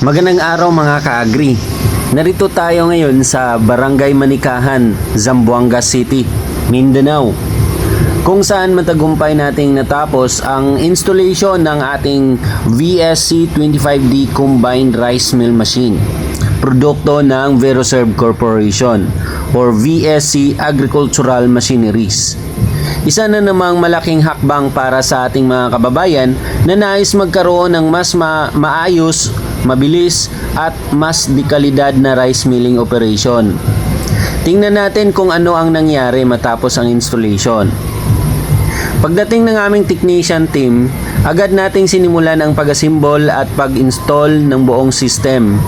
Magandang araw mga ka-agri. Narito tayo ngayon sa Barangay Manikahan, Zamboanga City, Mindanao, kung saan matagumpay nating natapos ang installation ng ating VSC 25D Combined Rice Mill Machine, produkto ng Veroserve Corporation or VSC Agricultural Machineries. Isa na namang malaking hakbang para sa ating mga kababayan na nais magkaroon ng mas maayos, mabilis at mas dekalidad na rice milling operation. Tingnan natin kung ano ang nangyari matapos ang installation. Pagdating ng aming technician team, agad nating sinimulan ang pag-assemble at pag-install ng buong system.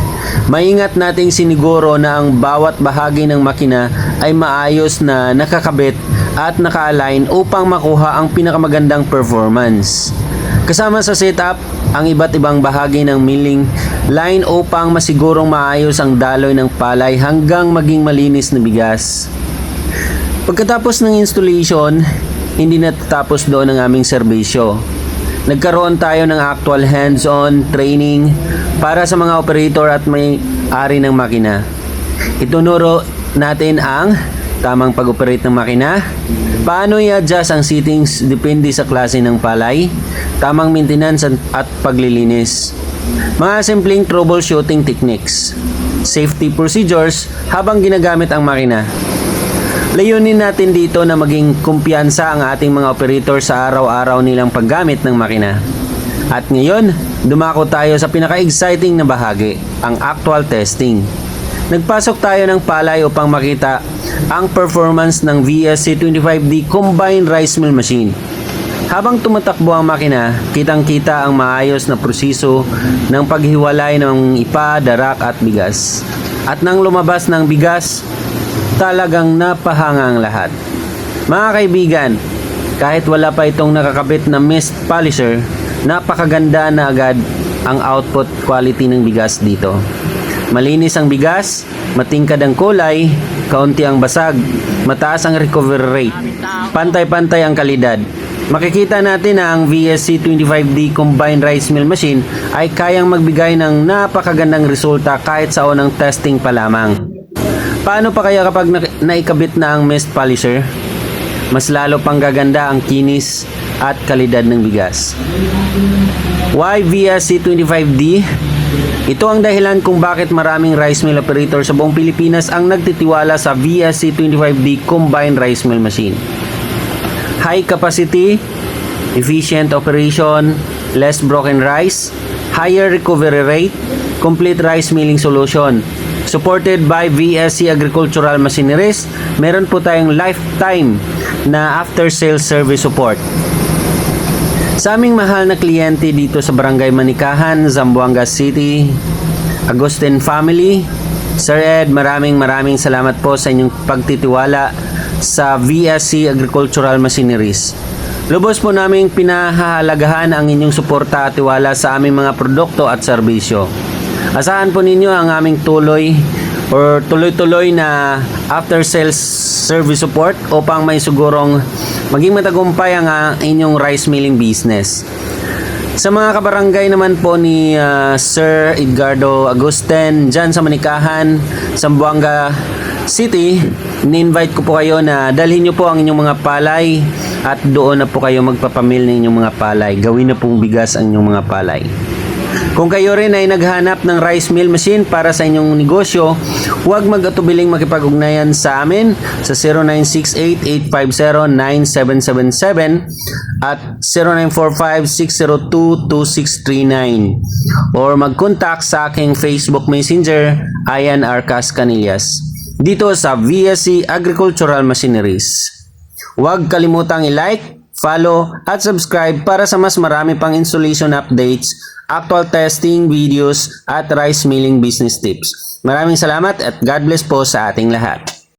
Maingat nating siniguro na ang bawat bahagi ng makina ay maayos na nakakabit at naka-align upang makuha ang pinakamagandang performance. Kasama sa setup ang iba't ibang bahagi ng milling line upang masigurong maayos ang daloy ng palay hanggang maging malinis na bigas. Pagkatapos ng installation, hindi natatapos doon ang aming serbisyo. Nagkaroon tayo ng actual hands-on training para sa mga operator at may-ari ng makina. Itunuro natin ang tamang pag-operate ng makina, paano i-adjust ang settings depende sa klase ng palay, tamang maintenance at paglilinis, mga simpleng troubleshooting techniques, safety procedures habang ginagamit ang makina. Layunin natin dito na maging kumpiyansa ang ating mga operator sa araw-araw nilang paggamit ng makina. At ngayon, dumako tayo sa pinaka-exciting na bahagi, ang actual testing. Nagpasok tayo ng palay upang makita ang performance ng VSC 25D Combined Rice Mill Machine. Habang tumatakbo ang makina, kitang-kita ang maayos na proseso ng paghiwalay ng ipa, darak at bigas. At nang lumabas ng bigas, talagang napahanga ang lahat. Mga kaibigan, kahit wala pa itong nakakabit na mist polisher, napakaganda na agad ang output quality ng bigas dito. Malinis ang bigas, matingkad ang kulay, kaunti ang basag, mataas ang recovery rate, pantay-pantay ang kalidad. Makikita natin na ang VSC 25D Combined Rice Mill Machine ay kayang magbigay ng napakagandang resulta kahit sa unang testing pa lamang. Paano pa kaya kapag naikabit na ang mist polisher? Mas lalo pang gaganda ang kinis at kalidad ng bigas. Why VSC 25D? Ito ang dahilan kung bakit maraming rice mill operator sa buong Pilipinas ang nagtitiwala sa VSC 25D Combined Rice Mill Machine. High capacity, efficient operation, less broken rice, higher recovery rate, complete rice milling solution. Supported by VSC Agricultural Machineries, meron po tayong lifetime na after-sales service support. Sa aming mahal na kliyente dito sa Barangay Manikahan, Zamboanga City, Agustin family, Sir Ed, maraming salamat po sa inyong pagtitiwala sa VSC Agricultural Machineries. Lubos po naming pinahahalagahan ang inyong suporta at tiwala sa aming mga produkto at serbisyo. Asahan po ninyo ang aming tuloy-tuloy na after-sales service support upang may sigurong maging matagumpay ang inyong rice milling business. Sa mga kabarangay naman po ni Sir Edgardo Agustin dyan sa Manikahan, Zamboanga City, ni-invite ko po kayo na dalhin nyo po ang inyong mga palay at doon na po kayo magpapamil ng inyong mga palay. Gawin na pong bigas ang inyong mga palay. Kung kayo rin ay naghanap ng rice mill machine para sa inyong negosyo, huwag mag-atubiling makipag-ugnayan sa amin sa 0968-850-9777 at 0945-602-2639 or mag-contact sa aking Facebook Messenger, Ayan Arcas Canillas, dito sa VSC Agricultural Machineries. Huwag kalimutang i-like, follow at subscribe para sa mas marami pang installation updates, actual testing videos at rice milling business tips. Maraming salamat at God bless po sa ating lahat.